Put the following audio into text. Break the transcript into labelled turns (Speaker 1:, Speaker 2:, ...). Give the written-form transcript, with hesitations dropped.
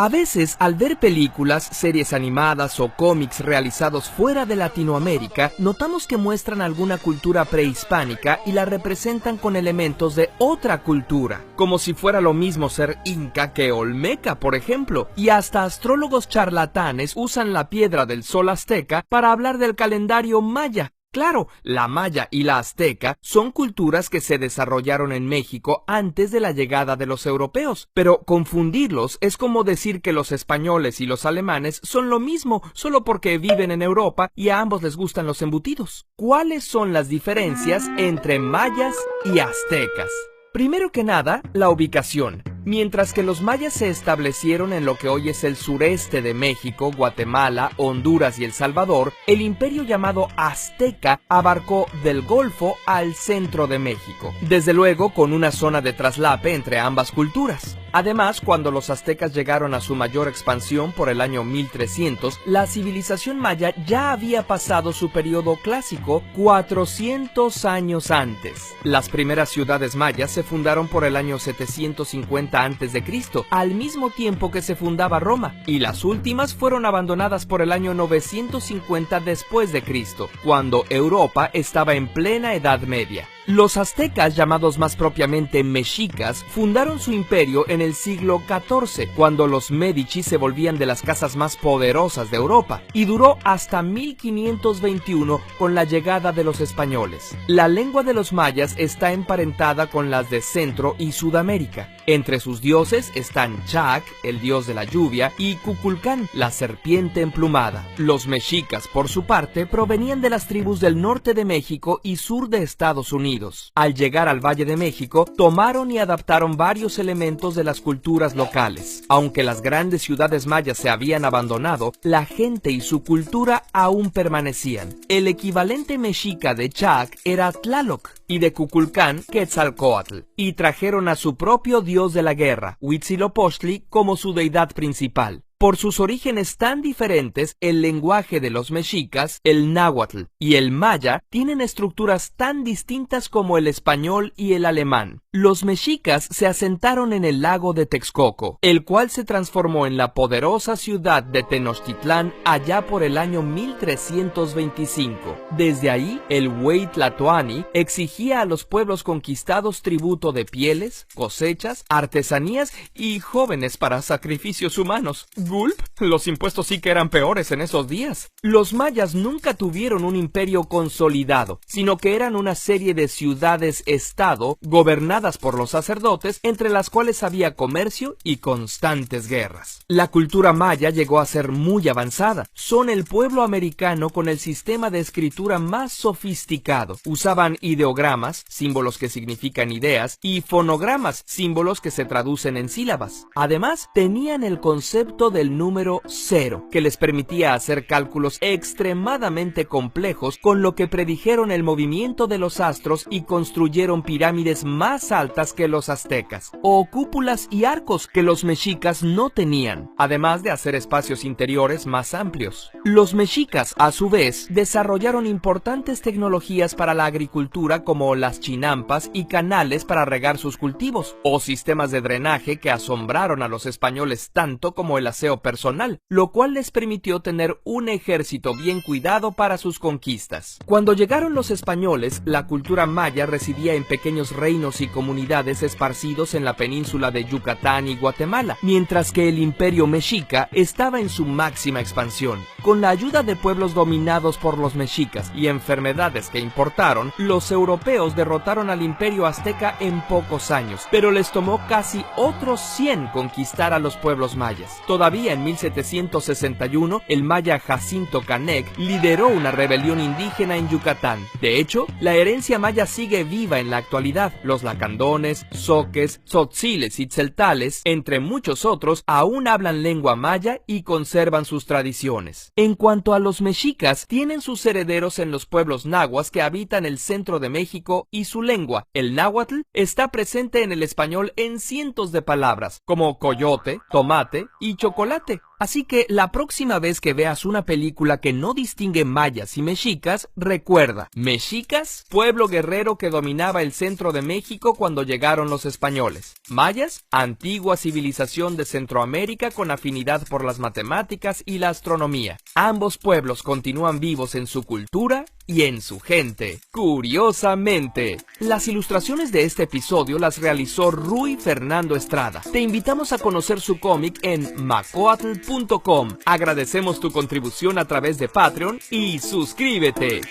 Speaker 1: A veces, al ver películas, series animadas o cómics realizados fuera de Latinoamérica, notamos que muestran alguna cultura prehispánica y la representan con elementos de otra cultura, como si fuera lo mismo ser inca que olmeca, por ejemplo, y hasta astrólogos charlatanes usan la piedra del sol azteca para hablar del calendario maya. Claro, la maya y la azteca son culturas que se desarrollaron en México antes de la llegada de los europeos, pero confundirlos es como decir que los españoles y los alemanes son lo mismo solo porque viven en Europa y a ambos les gustan los embutidos. ¿Cuáles son las diferencias entre mayas y aztecas? Primero que nada, la ubicación. Mientras que los mayas se establecieron en lo que hoy es el sureste de México, Guatemala, Honduras y El Salvador, el imperio llamado azteca abarcó del Golfo al centro de México, desde luego con una zona de traslape entre ambas culturas. Además, cuando los aztecas llegaron a su mayor expansión por el año 1300, la civilización maya ya había pasado su periodo clásico 400 años antes. Las primeras ciudades mayas se fundaron por el año 750 a.C., al mismo tiempo que se fundaba Roma, y las últimas fueron abandonadas por el año 950 después de Cristo, cuando Europa estaba en plena Edad Media. Los aztecas, llamados más propiamente mexicas, fundaron su imperio en el siglo XIV, cuando los Médici se volvían de las casas más poderosas de Europa, y duró hasta 1521 con la llegada de los españoles. La lengua de los mayas está emparentada con las de Centro y Sudamérica. Entre sus dioses están Chac, el dios de la lluvia, y Cuculcán, la serpiente emplumada. Los mexicas, por su parte, provenían de las tribus del norte de México y sur de Estados Unidos. Al llegar al Valle de México, tomaron y adaptaron varios elementos de las culturas locales. Aunque las grandes ciudades mayas se habían abandonado, la gente y su cultura aún permanecían. El equivalente mexica de Chac era Tlaloc y de Cuculcán, Quetzalcóatl, y trajeron a su propio dios de la guerra, Huitzilopochtli, como su deidad principal. Por sus orígenes tan diferentes, el lenguaje de los mexicas, el náhuatl y el maya, tienen estructuras tan distintas como el español y el alemán. Los mexicas se asentaron en el lago de Texcoco, el cual se transformó en la poderosa ciudad de Tenochtitlán allá por el año 1325. Desde ahí, el Huey Tlatoani exigía a los pueblos conquistados tributo de pieles, cosechas, artesanías y jóvenes para sacrificios humanos. Gulp, los impuestos sí que eran peores en esos días. Los mayas nunca tuvieron un imperio consolidado, sino que eran una serie de ciudades-estado gobernadas por los sacerdotes, entre las cuales había comercio y constantes guerras. La cultura maya llegó a ser muy avanzada. Son el pueblo americano con el sistema de escritura más sofisticado. Usaban ideogramas, símbolos que significan ideas, y fonogramas, símbolos que se traducen en sílabas. Además, tenían el concepto del número 0, que les permitía hacer cálculos extremadamente complejos, con lo que predijeron el movimiento de los astros y construyeron pirámides más altas que los aztecas, o cúpulas y arcos que los mexicas no tenían, además de hacer espacios interiores más amplios. Los mexicas, a su vez, desarrollaron importantes tecnologías para la agricultura, como las chinampas y canales para regar sus cultivos, o sistemas de drenaje que asombraron a los españoles tanto como el aseo personal, lo cual les permitió tener un ejército bien cuidado para sus conquistas. Cuando llegaron los españoles, la cultura maya residía en pequeños reinos y comunidades esparcidos en la península de Yucatán y Guatemala, mientras que el imperio mexica estaba en su máxima expansión. Con la ayuda de pueblos dominados por los mexicas y enfermedades que importaron, los europeos derrotaron al imperio azteca en pocos años, pero les tomó casi otros 100 conquistar a los pueblos mayas. Todavía en 1761, el maya Jacinto Canec lideró una rebelión indígena en Yucatán. De hecho, la herencia maya sigue viva en la actualidad. Los lacandones, zoques, tzotziles y tzeltales, entre muchos otros, aún hablan lengua maya y conservan sus tradiciones. En cuanto a los mexicas, tienen sus herederos en los pueblos nahuas que habitan el centro de México, y su lengua, el náhuatl, está presente en el español en cientos de palabras, como coyote, tomate y chocolate. Así que la próxima vez que veas una película que no distingue mayas y mexicas, recuerda, mexicas, pueblo guerrero que dominaba el centro de México cuando llegaron los españoles. Mayas, antigua civilización de Centroamérica con afinidad por las matemáticas y la astronomía. Ambos pueblos continúan vivos en su cultura y en su gente. Curiosamente, las ilustraciones de este episodio las realizó Rui Fernando Estrada. Te invitamos a conocer su cómic en macoatl.com. Agradecemos tu contribución a través de Patreon y suscríbete.